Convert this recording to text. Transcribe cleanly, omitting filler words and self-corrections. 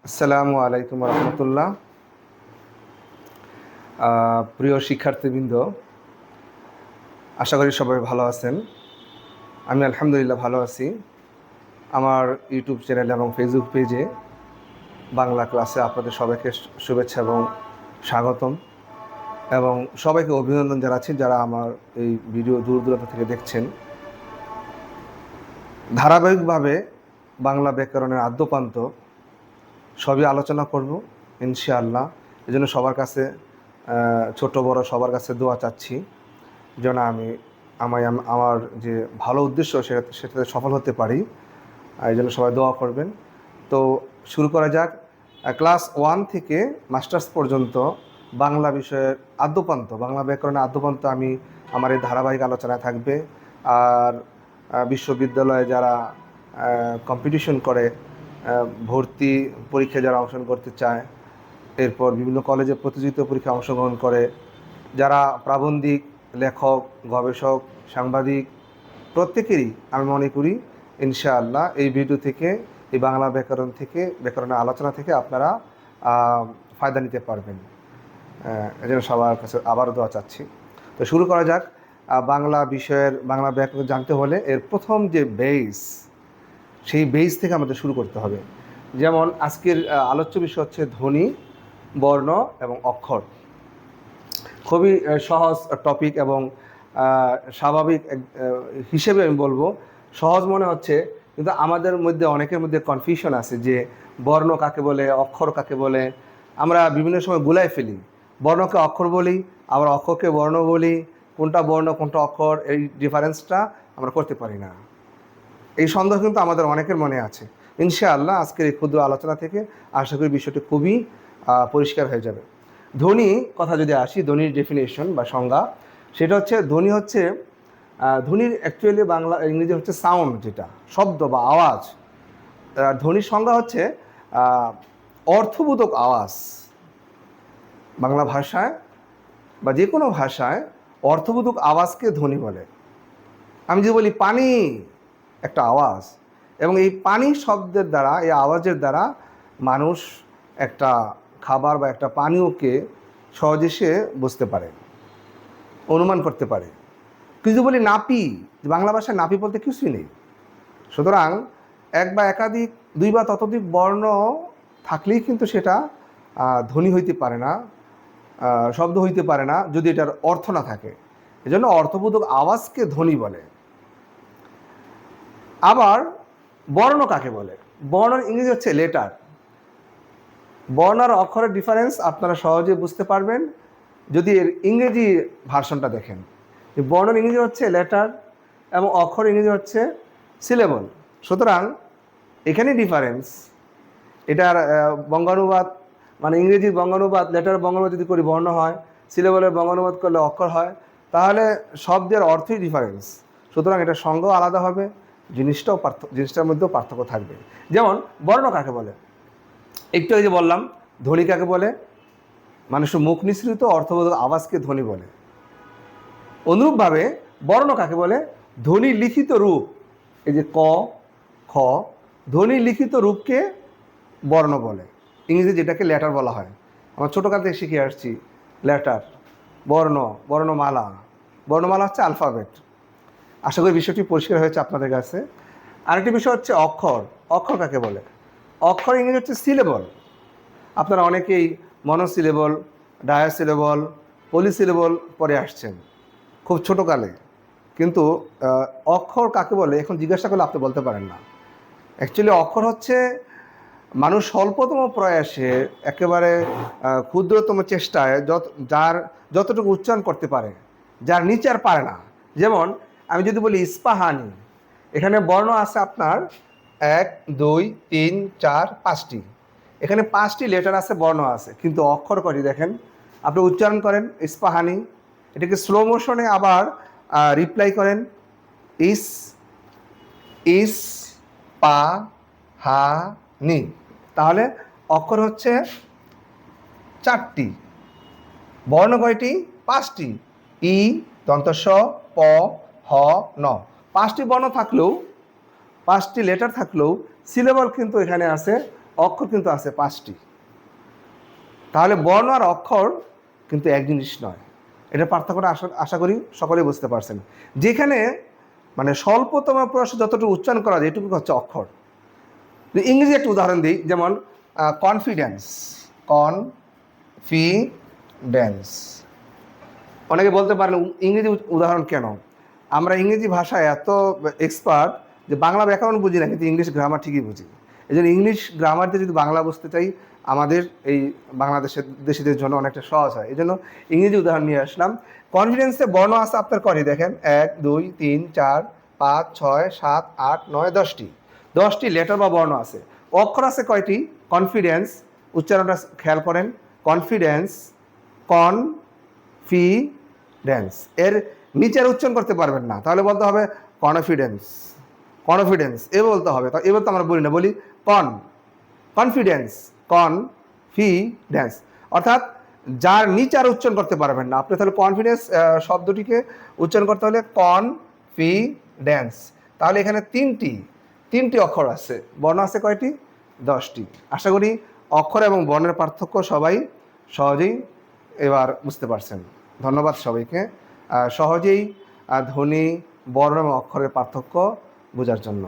আসসালামু আলাইকুম রহমতুল্লাহ। প্রিয় শিক্ষার্থীবৃন্দ, আশা করি সবাই ভালো আছেন। আমি আলহামদুলিল্লাহ ভালো আছি। আমার ইউটিউব চ্যানেল এবং ফেসবুক পেজে বাংলা ক্লাসে আপনাদের সবাইকে শুভেচ্ছা এবং স্বাগতম, এবং সবাইকে অভিনন্দন জানাচ্ছি যারা আমার এই ভিডিও দূর দূরান্ত থেকে দেখছেন। ধারাবাহিকভাবে বাংলা ব্যাকরণের আদ্যপান্ত সবই আলোচনা করব ইনশাআল্লাহ। এই জন্য সবার কাছে, ছোট বড় সবার কাছে দোয়া চাচ্ছি যেন আমার যে ভালো উদ্দেশ্য সেটাতে সফল হতে পারি। এই জন্য সবাই দোয়া করবেন। তো শুরু করা যাক। ক্লাস 1 থেকে মাস্টার্স পর্যন্ত বাংলা বিষয়ের আদ্যপান্ত, বাংলা ব্যাকরণের আদ্যপান্ত আমার এই ধারাবাহিক আলোচনায় থাকবে। আর বিশ্ববিদ্যালয়ে যারা কম্পিটিশন করে, ভর্তি পরীক্ষায় যারা অংশগ্রহণ করতে চায়, এরপর বিভিন্ন কলেজে প্রতিযোগিতা পরীক্ষায় অংশগ্রহণ করে, যারা প্রাবন্ধিক, লেখক, গবেষক, সাংবাদিক, প্রত্যেকেরই আমি মনে করি ইনশাআল্লাহ এই ভিডিও থেকে, এই বাংলা ব্যাকরণের আলোচনা থেকে আপনারা ফায়দা নিতে পারবেন। এই জন্য সবার কাছে আবারও দোয়া চাচ্ছি। তো শুরু করা যাক। বাংলা ব্যাকরণ জানতে হলে এর প্রথম যে বেস, সেই বেস থেকে আমাদের শুরু করতে হবে। যেমন আজকের আলোচ্য বিষয় হচ্ছে ধ্বনি, বর্ণ এবং অক্ষর। খুবই সহজ টপিক এবং স্বাভাবিক হিসেবে আমি বলবো সহজ মনে হচ্ছে, কিন্তু আমাদের মধ্যে অনেকের মধ্যে কনফিউশন আছে যে বর্ণ কাকে বলে, অক্ষর কাকে বলে। আমরা বিভিন্ন সময় গুলাই ফেলি, বর্ণকে অক্ষর বলি, আবার অক্ষরকে বর্ণ বলি। কোনটা বর্ণ কোনটা অক্ষর, এই ডিফারেন্সটা আমরা করতে পারি না। এই সন্দেহ কিন্তু আমাদের অনেকের মনে আছে। ইনশাআল্লাহ আজকের এই ক্ষুদ্র আলোচনা থেকে আশা করি বিষয়টি খুবই পরিষ্কার হয়ে যাবে। ধ্বনি কথা যদি আসি, ধ্বনির ডেফিনেশন বা সংজ্ঞা, সেটা হচ্ছে ধ্বনির অ্যাকচুয়ালি ইংরেজি হচ্ছে সাউন্ড, যেটা শব্দ বা আওয়াজ। ধ্বনির সংজ্ঞা হচ্ছে অর্থবোধক আওয়াজ। বাংলা ভাষায় বা যে কোনো ভাষায় অর্থবোধক আওয়াজকে ধ্বনি বলে। আমি যদি বলি পানি, একটা আওয়াজ, এবং এই পানি শব্দের দ্বারা, এই আওয়াজের দ্বারা মানুষ একটা খাবার বা একটা পানীয়কে সহজে সে বুঝতে পারে, অনুমান করতে পারে। কিছু বলি নাপি, বাংলা ভাষায় নাপি বলতে কিছুই নেই। সুতরাং এক বা একাধিক, দুই বা ততোধিক বর্ণ থাকলেই কিন্তু সেটা ধ্বনি হইতে পারে না, শব্দ হইতে পারে না, যদি এটার অর্থ না থাকে। এজন্য অর্থবোধক আওয়াজকে ধ্বনি বলে। আবার বর্ণ কাকে বলে? বর্ণের ইংরেজি হচ্ছে লেটার। বর্ণ আর অক্ষরের ডিফারেন্স আপনারা সহজে বুঝতে পারবেন যদি এর ইংরেজি ভার্সনটা দেখেন। বর্ণের ইংরেজি হচ্ছে লেটার এবং অক্ষর ইংরেজি হচ্ছে সিলেবল। সুতরাং এখানেই ডিফারেন্স। এটার বঙ্গানুবাদ, মানে ইংরেজির বঙ্গানুবাদ, লেটার বঙ্গানুবাদ যদি করি বর্ণ হয়, সিলেবলের বঙ্গানুবাদ করলে অক্ষর হয়, তাহলে শব্দের অর্থই ডিফারেন্স। সুতরাং এটা সংজ্ঞাও আলাদা হবে, জিনিসটার মধ্যেও পার্থক্য থাকবে। যেমন বর্ণ কাকে বলে, একটু আগে বললাম। ধ্বনি কাকে বলে? মানুষের মুখ নিঃসৃত অর্থবোধক আওয়াজকে ধ্বনি বলে। অনুরূপভাবে বর্ণ কাকে বলে? ধ্বনি লিখিত রূপ, এই যে ক, খ, ধ্বনি লিখিত রূপকে বর্ণ বলে। ইংরেজি যেটাকে লেটার বলা হয়। আমরা ছোটোকাল থেকে শিখে আসছি লেটার, বর্ণমালা। বর্ণমালা হচ্ছে আলফাবেট। আশা করি বিষয়টি পরিষ্কার হয়েছে আপনাদের কাছে। আরেকটি বিষয় হচ্ছে অক্ষর। অক্ষর কাকে বলে? অক্ষর ইংরেজি হচ্ছে সিলেবল। আপনারা অনেকেই মনোসিলেবল, ডায়াসিলেবল, পলিসিলেবল পড়ে আসছেন খুব ছোটোকালে, কিন্তু অক্ষর কাকে বলে এখন জিজ্ঞাসা করলে আপনি বলতে পারেন না। অ্যাকচুয়ালি অক্ষর হচ্ছে মানুষ স্বল্পতম প্রয়াসে, একেবারে ক্ষুদ্রতম চেষ্টায় যার যতটুকু উচ্চারণ করতে পারে, যার নিচে আর পারে না। যেমন আমি যদি বলি ইস্পাহানি, এখানে বর্ণ আছে আপনার 1, 2, 3, 4, 5টি। এখানে 5টি লেটার আছে, বর্ণ আছে, কিন্তু অক্ষর কয়টি দেখেন। আপনি উচ্চারণ করেন ইস্পাহানি, এটাকে স্লো মোশনে আবার রিপ্লাই করেন ইস পা হা নি, তাহলে অক্ষর হচ্ছে 4টি, বর্ণ কয়টি? 5টি। ই দন্ত স, প, হ, ন। 5টি বর্ণ থাকলেও, 5টি লেটার থাকলেও সিলেবল কিন্তু এখানে আছে অক্ষর কিন্তু আছে 5টি। তাহলে বর্ণ আর অক্ষর কিন্তু এক জিনিস নয়। এটা পার্থক্যটা আশা করি সকলেই বুঝতে পারছেন। যেখানে মানে স্বল্পতম প্রয়াসে যতটুকু উচ্চারণ করা যায় এটুকু হচ্ছে অক্ষর। ইংরেজি একটা উদাহরণ দিই, যেমন কনফিডেন্স, কনফিডেন্স। অনেকে বলতে পারেন ইংরেজি উদাহরণ কেন? আমরা ইংরেজি ভাষায় এত এক্সপার্ট যে বাংলা ব্যাকরণ বুঝি না, কিন্তু ইংলিশ গ্রামার ঠিকই বুঝি। এই জন্য ইংলিশ গ্রামার দিয়ে যদি বাংলা বুঝতে চাই, আমাদের এই দেশিদের জন্য অনেকটা সহজ হয়। এই জন্য ইংরেজি উদাহরণ নিয়ে আসলাম। কনফিডেন্সে বর্ণ আছে আপনার কয়টি দেখেন? 1 2 3 4 5 6 7 8 9 10টি। 10টি লেটার বা বর্ণ আছে। অক্ষর আছে কয়টি? কনফিডেন্স, উচ্চারণটা খেয়াল করেন, কনফিডেন্স, কনফিডেন্স। এর নিচের উচ্চারণ করতে পারবেন না, তাহলে বলতে হবে কনফিডেন্স, কনফিডেন্স এ বলতে হবে। এ বলতে আমরা বলি না, বলি কনফিডেন্স, কনফিডেন্স। অর্থাৎ যার নিচে আর উচ্চারণ করতে পারবেন না আপনি, তাহলে কনফিডেন্স শব্দটিকে উচ্চারণ করতে হলে কনফিডেন্স। তাহলে এখানে তিনটি অক্ষর আছে, বর্ণ আছে কয়টি? 10টি। আশা করি অক্ষর এবং বর্ণের পার্থক্য সবাই সহজেই এবার বুঝতে পারছেন। ধন্যবাদ সবাইকে সহজেই ধ্বনি, বর্ণ এবং অক্ষরের পার্থক্য বোঝার জন্য।